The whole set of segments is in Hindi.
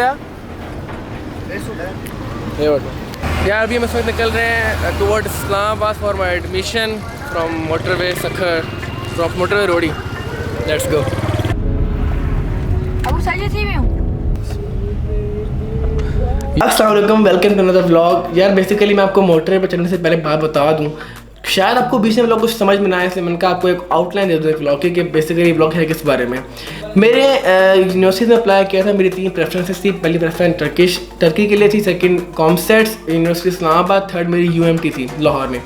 है यार? अभी हम इस वक्त निकल रहे हैं toward Islamabad for my admission from motorway Sukkur, from motorway Rohri. Let's go. अस्सलाम वालेकुम, वेलकम टू अनदर व्लॉग। यार बेसिकली मैं आपको मोटरवे पर चढ़ने से पहले बात बता दूं, शायद आपको बीच में व्लॉग कुछ समझ में ना आए, इसलिए मैंने कहा आपको एक आउटलाइन दे दूँ व्लॉग की कि बेसिकली व्लॉग है किस बारे में। मेरे यूनिवर्सिटी में अप्लाई किया था, मेरी 3 प्रेफरेंसेस थी। पहली प्रेफरेंस टर्की के लिए थी, second COMSATS university Islamabad, third मेरी यूएमटी थी लाहौर में।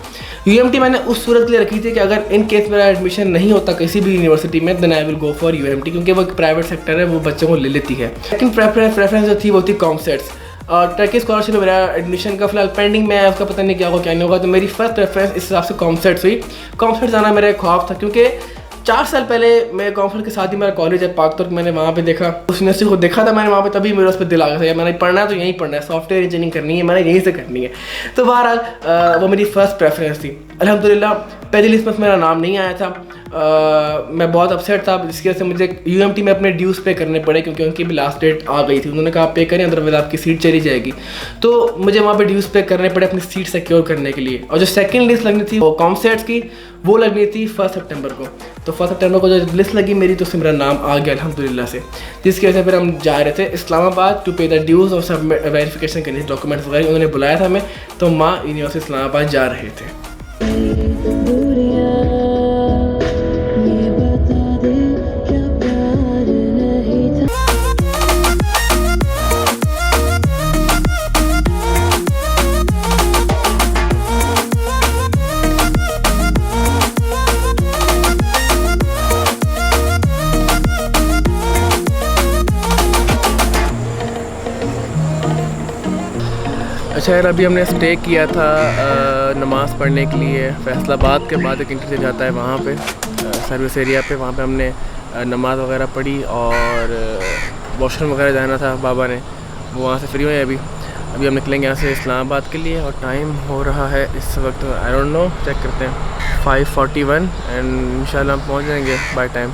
यूएमटी मैंने उस सूरत के लिए रखी थी कि अगर इन केस मेरा एडमिशन नहीं होता किसी भी यूनिवर्सिटी में, then I will go for UMT, क्योंकि वो एक प्राइवेट सेक्टर है, वो बच्चों को ले लेती है। सेकंड प्रेफरेंस जो थी वो थी कॉमसेट्स। और टर्की स्कॉलरशिप में मेरा एडमिशन का फिलहाल पेंडिंग में है, उसका पता नहीं क्या होगा क्या नहीं होगा। तो मेरी फर्स्ट प्रेफरेंस इस हिसाब से कॉमसेट्स हुई। कॉमसेट्स जाना मेरा एक ख्वाब था, क्योंकि 4 साल पहले मैं कॉमसेट्स के साथ ही मेरा कॉलेज है पाक तुर्क, मैंने वहाँ पे देखा, उस यूनिवर्सिटी को देखा था मैंने वहाँ पे, तभी मेरे उस पर दिल आ गया था यार मैंने पढ़ना है तो यहीं पढ़ना है, सॉफ्टवेयर इंजीनियरिंग करनी है, मैंने यहीं से करनी है। तो बहरहाल वो मेरी फर्स्ट प्रेफरेंस थी। अल्हम्दुलिल्लाह पहली लिस्ट में मेरा नाम नहीं आया था। मैं बहुत अपसेट था, जिसकी वजह से मुझे यूएमटी में अपने ड्यूज़ पे करने पड़े, क्योंकि उनकी भी लास्ट डेट आ गई थी। उन्होंने कहा आप पे करें, अदरवाइज आपकी सीट चली जाएगी। तो मुझे वहाँ पे ड्यूज़ पे करने पड़े अपनी सीट सिक्योर करने के लिए। और जो सेकंड लिस्ट लगनी थी वो कॉमसेट्स की, वो लगनी थी 1 सितंबर को। तो 1 सितंबर को जो लिस्ट लगी मेरी, तो उससे मेरा नाम आ गया अल्हम्दुलिल्लाह से, जिसकी वजह से फिर हम जा रहे थे इस्लामाबाद टू पे द ड्यूज़ और सब वेरिफिकेशन करनी थी, डॉक्यूमेंट्स वगैरह। उन्होंने बुलाया था हमें, तो माँ यूनिवर्सिटी इस्लामाबाद जा रहे थे। अच्छा यार, अभी हमने स्टे किया था नमाज़ पढ़ने के लिए फैसलाबाद के बाद, एक इंटरचेंज जाता है वहाँ पे सर्विस एरिया पे, वहाँ पे हमने नमाज़ वगैरह पढ़ी और वॉशरूम वगैरह जाना था बाबा ने, वो वहाँ से फ्री हुए अभी हम निकलेंगे यहाँ से इस्लामाबाद के लिए। और टाइम हो रहा है इस वक्त, आई डोंट नो, चेक करते हैं, 5:41 एंड इंशाल्लाह हम पहुँच जाएंगे बाय टाइम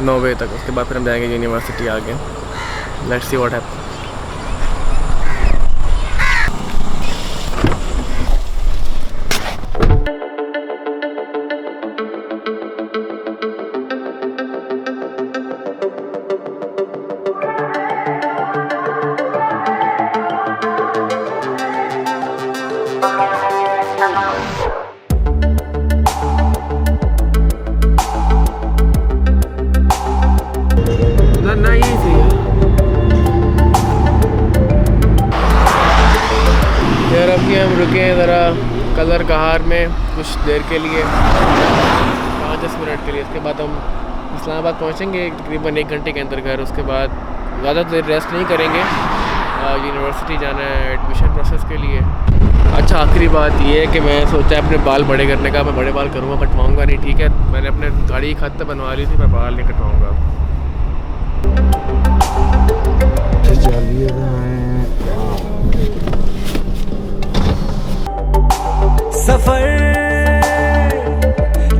9 बजे तक। उसके बाद फिर हम जाएंगे यूनिवर्सिटी आगे। Let's see what happens. हम रुके हैं ज़रा कलर कहार में कुछ देर के लिए, 5-10 मिनट के लिए। उसके बाद हम इस्लामाबाद पहुंचेंगे तकरीबन 1 घंटे के अंदर घर। उसके बाद ज़्यादा देर रेस्ट नहीं करेंगे, यूनिवर्सिटी जाना है एडमिशन प्रोसेस के लिए। अच्छा, आखिरी बात ये है कि मैं सोचा अपने बाल बड़े करने का, मैं बड़े बाल करूँगा, कटवाऊँगा नहीं, ठीक है। मैंने अपने गाड़ी की खत बनवा ली थी, मैं बाल नहीं कटवाऊँगा। सफर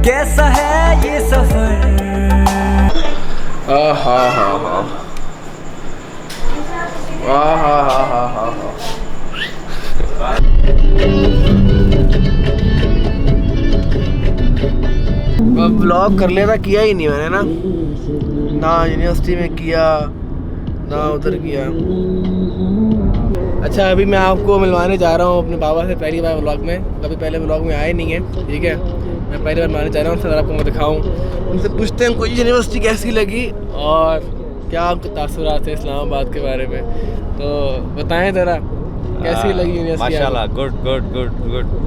कैसा है ये सफर, ब्लॉग कर लिया था, किया ही नहीं मैंने ना यूनिवर्सिटी में किया ना उधर किया। अच्छा, अभी मैं आपको मिलवाने जा रहा हूँ अपने बाबा से, पहली बार व्लॉग में, कभी पहले व्लॉग में आए नहीं है, ठीक है। मैं पहली बार मिलवाने जा रहा हूँ, सर आपको मैं दिखाऊँ, उनसे पूछते हैं उनको यूनिवर्सिटी कैसी लगी और क्या आपके तासुरात है इस्लामाबाद के बारे में, तो बताएं ज़रा कैसी लगी यूनिवर्सिटी। माशाल्लाह, गुड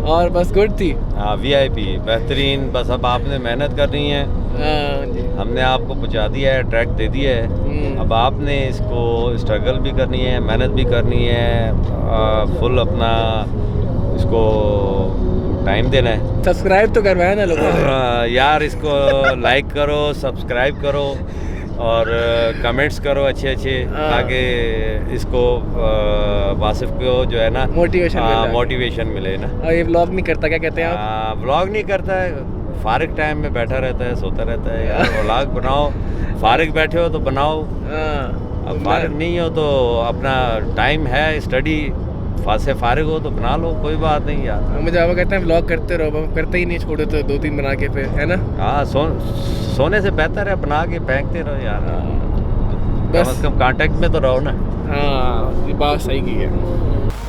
और बस गुड थी, हाँ, VIP बेहतरीन। बस अब आपने मेहनत करनी है, हमने आपको पहुँचा दिया है, ट्रैक दे दिया है, अब आपने इसको स्ट्रगल भी करनी है, मेहनत भी करनी है, फुल अपना इसको टाइम देना है। सब्सक्राइब तो करवाया ना लोगों ने यार, इसको लाइक करो, सब्सक्राइब करो और कमेंट्स करो अच्छे ताकि इसको वासिफ को जो है ना मोटिवेशन मिले ना। और ये व्लॉग नहीं करता, क्या कहते हैं आप? व्लॉग नहीं करता है, फारिग टाइम में बैठा रहता है, सोता रहता है। यार व्लॉग बनाओ, फारिग बैठे हो तो बनाओ। अब फारिग नहीं हो तो अपना टाइम है, स्टडी से फारिग हो तो बना लो, कोई बात नहीं यार। मुझे बाबा कहते हैं व्लॉग करते रहो, बाबा करते ही नहीं, छोड़ो तो 2-3 बना के फिर, है ना। हाँ, सोने से बेहतर है बना के फेंकते रहो यार, कम से कम कांटेक्ट में तो रहो ना। हाँ, ये बात सही की है।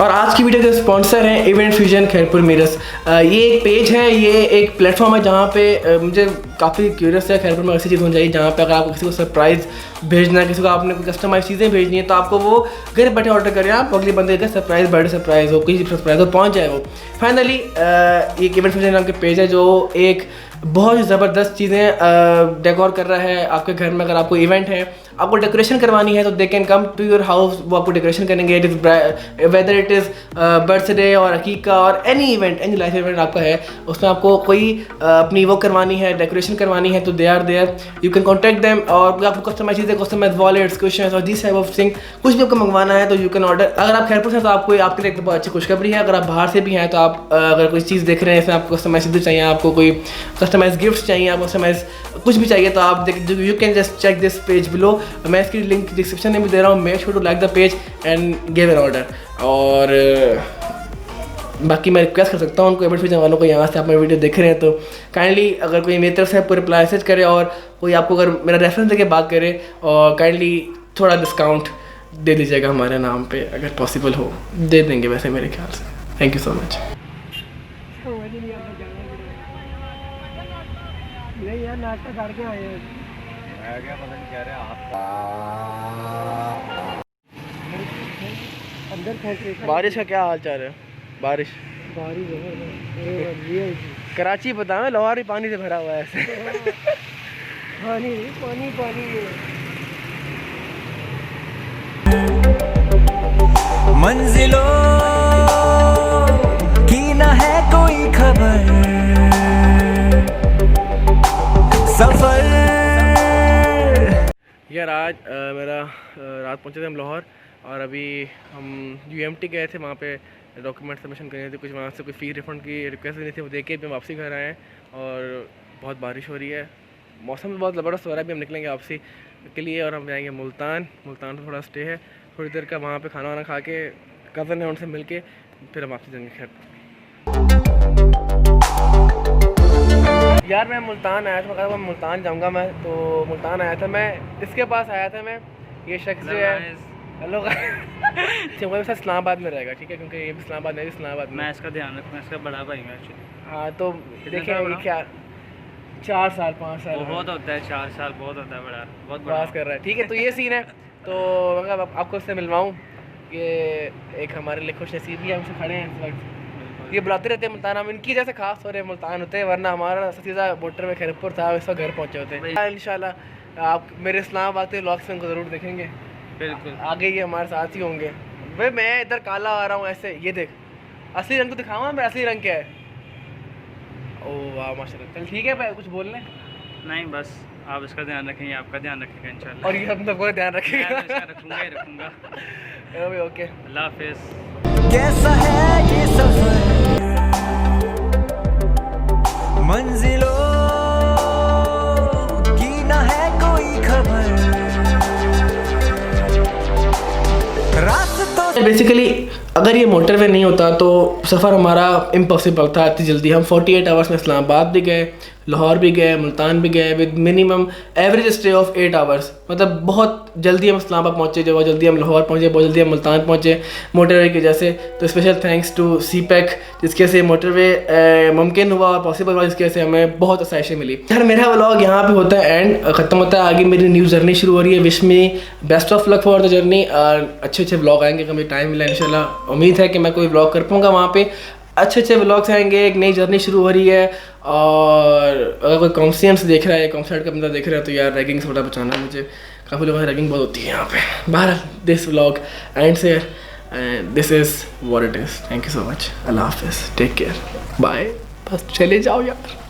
और आज की वीडियो के स्पॉन्सर हैं इवेंट फ्यूजन खैरपुर मीरस। ये एक पेज है, ये एक प्लेटफॉर्म है जहाँ पे मुझे काफ़ी क्यूरियस है खैरपुर में ऐसी चीज़ होनी चाहिए जहाँ पे अगर आपको किसी को सरप्राइज़ भेजना है, किसी को आपने कोई कस्टमाइज चीज़ें भेजनी है तो आपको वो घर बैठे ऑर्डर करें, आप अगले बंदे का सरप्राइज़, बर्थडे सरप्राइज़ हो, किसी सरप्राइज़ हो, पहुँच जाए वो। फाइनली ये इवेंट फ्यूजन नाम के पेज है जो एक बहुत ही ज़बरदस्त चीज़ें डेकोर कर रहा है आपके घर में। अगर आपको इवेंट है, आपको डेकोरेशन करवानी है तो they can come to your house, वो आपको डेकोरेशन करेंगे। It is whether it is birthday और अकीका और any event, any life event आपका है, उसमें आपको कोई अपनी वो करवानी है, डेकोरेशन करवानी है तो they are there, you can contact them. और आपको कस्टमाइज चीज़ें, कस्टमाइज वॉलेट्स, क्वेश्चन और दिस टाइप ऑफ थिंग कुछ भी आपको मंगवाना है तो यू कैन ऑर्डर। अगर आप खैरपुर से तो आपको आपके लिए बहुत अच्छी खुशखबरी है। अगर आप बाहर से भी हैं तो आप अगर कोई चीज़ देख रहे हैं, इसमें आपको कस्टमाइज चीज़ें चाहिए, आपको कोई कस्टमाइज गिफ्ट चाहिए, आपको कस्टमाइज कुछ भी चाहिए तो आप you can just check this page below. मैं इसकी लिंक डिस्क्रिप्शन में भी दे रहा हूँ। Make sure to like the page and give an order. और बाकी मैं रिक्वेस्ट कर सकता हूँ उनको इवेंट फ्यूजन वालों को, यहाँ से आप मेरी वीडियो देख रहे हैं तो काइंडली अगर कोई मेरी तरफ से आपको रिप्लाई मैसेज करे और कोई आपको अगर मेरा रेफरेंस देके बात करे और काइंडली थोड़ा डिस्काउंट दे दीजिएगा हमारे नाम पे, अगर पॉसिबल हो दे देंगे वैसे मेरे ख्याल से। Thank you so much. यार नाटक करके आए बारिश का क्या हाल चाल है? बारिश कराची पता है, लाहौर भी पानी से भरा हुआ है ऐसे। पानी पानी पानी। मंजिलों की न है कोई खबर, सफर। यार आज मेरा रात पहुंचे थे हम लाहौर और अभी हम UMT गए थे, वहाँ पे डॉक्यूमेंट सबमिशन करने थे, कुछ वहाँ से कोई फ़ी रिफ़ंड की रिक्वेस्ट भी नहीं थी, वो देख के भी वापसी घर आए हैं। और बहुत बारिश हो रही है, मौसम भी बहुत ज़बरदस्त हो रहा है। अभी हम निकलेंगे वापसी के लिए और हम जाएंगे मुल्तान। मुल्तान में थोड़ा स्टे है, थोड़ी देर का, वहाँ पे खाना वाना खा के कज़न है उनसे मिल के फिर हम वापसी जाएंगे खैर। यार मैं मुल्तान आया था, मैं कहा मैं मुल्तान जाऊँगा, मैं तो मुल्तान आया था, मैं इसके पास आया था। मैं ये शख्स जो है, हेलो मेरे साथ इस्लामाबाद में रहेगा, ठीक है, क्योंकि ये भी इस्लामाबाद में, इस्लामाबाद में। मैं इसका ध्यान रखूँगा, इसका बड़ा भाई मैं एक्चुअली। हाँ तो देखिए क्या 4 साल 5 साल बहुत होता है, 4 साल बहुत होता है, बड़ा बहुत बात कर रहा है, ठीक है। तो ये सीन है, तो मतलब आपको उससे मिलवाऊँ कि एक हमारे लिए खुश नसीब भी हमसे खड़े हैं इस वक्त, ये बुलाते रहते हैं मुल्तान, हम इनकी जैसे खास हो रहे मुल्तान होते हैं, वरना हमारा सीधा मोटर में खैरपुर था, इस वक्त घर पहुँचे होते हैं। इंशाल्लाह आप मेरे इस्लामाबाद के व्लॉग्स में ज़रूर देखेंगे, बिल्कुल आगे ये हमारे साथ ही होंगे। भाई मैं इधर काला आ रहा हूँ ऐसे, ये देख असली रंग तो दिखाऊँ, मेरा असली रंग क्या है? ओह वाह माशाल्लाह। चल ठीक है भाई, कुछ बोलने नहीं, बस आप इसका ध्यान रखेंगे, आपका ध्यान रखेगा इंशाल्लाह। और ये हम सबको ध्यान रखेगा। रखूँगा ही रखूँगा। ओके अल्लाह हाफिज़। कैसा है ये सफर, मंजिलों की न है कोई खबर, रास्तों। बेसिकली अगर ये मोटरवे नहीं होता तो सफ़र हमारा इम्पॉसिबल था इतनी जल्दी। हम 48 आवर्स में इस्लामाबाद भी गए, लाहौर भी गए, मुल्तान भी गए, with minimum average stay of 8 hours. मतलब बहुत जल्दी हम इस्लामाबाद पहुँचे, जो बहुत जल्दी हम लाहौर पहुँचे, बहुत जल्दी हम मुल्तान पहुँचे मोटरवे की वजह से। तो स्पेशल थैंक्स टू CPEC जिसके से मोटरवे मुमकिन हुआ और पॉसिबल हुआ, जिसकी वजह से हमें बहुत आसाइशें मिली। यार मेरा व्लॉग यहाँ पे होता है एंड ख़त्म होता है, आगे मेरी न्यू जर्नी शुरू हो रही है। Wish me best of luck for the journey. अच्छे अच्छे व्लॉग आएंगे, कभी टाइम मिला इंशाल्लाह, उम्मीद है कि मैं कोई व्लॉग कर पाऊँगा वहाँ पे। अच्छे अच्छे व्लॉग्स आएंगे, एक नई जर्नी शुरू हो रही है। और अगर कोई कॉन्सियंस देख रहा है, कॉन्सर्ट का बंदा देख रहा है तो यार रैगिंग से थोड़ा बचाना मुझे, काफ़ी लोगों से रैगिंग बहुत होती है यहाँ पे। बहरहाल this vlog end so this is what it is. Thank you so much, अल्लाह हाफिज़, टेक केयर, बाय। बस चले जाओ यार।